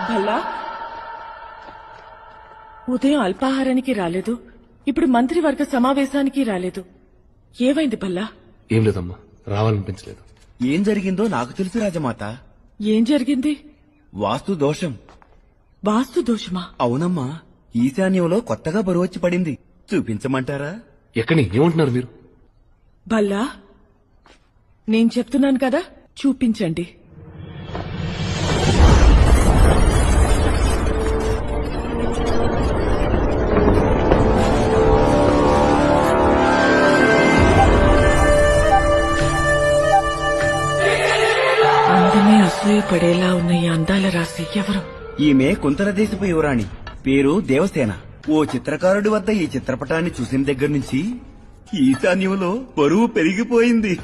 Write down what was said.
భల్లా ఉదయం అల్పాహారానికి రాలేదు, ఇప్పుడు మంత్రివర్గ సమావేశానికి రాలేదు. ఏమైంది భల్లా? ఏం లేదమ్మా, రావాలనిపించలేదు. ఏం జరిగిందో నాకు తెలుసు రాజమాత. ఏం జరిగింది? వాస్తు దోషం. వాస్తు దోషమా? అవునమ్మా, ఈశాన్యంలో కొత్తగా బరువొచ్చి పడింది. చూపించమంటారా? ఎక్కడి ఏమంటున్నారు మీరు? భల్లా నేను చెప్తున్నాను కదా, చూపించండి. అందమే అసూయపడేలా ఉన్న ఈ అందాల రాశి ఎవరు? ఈమె కుంతల దేశపు యువరాణి, పేరు దేవసేన. ఓ చిత్రకారుడి వద్ద ఈ చిత్రపటాన్ని చూసిన దగ్గర నుంచి ఈశాన్యంలో బరువు పెరిగిపోయింది.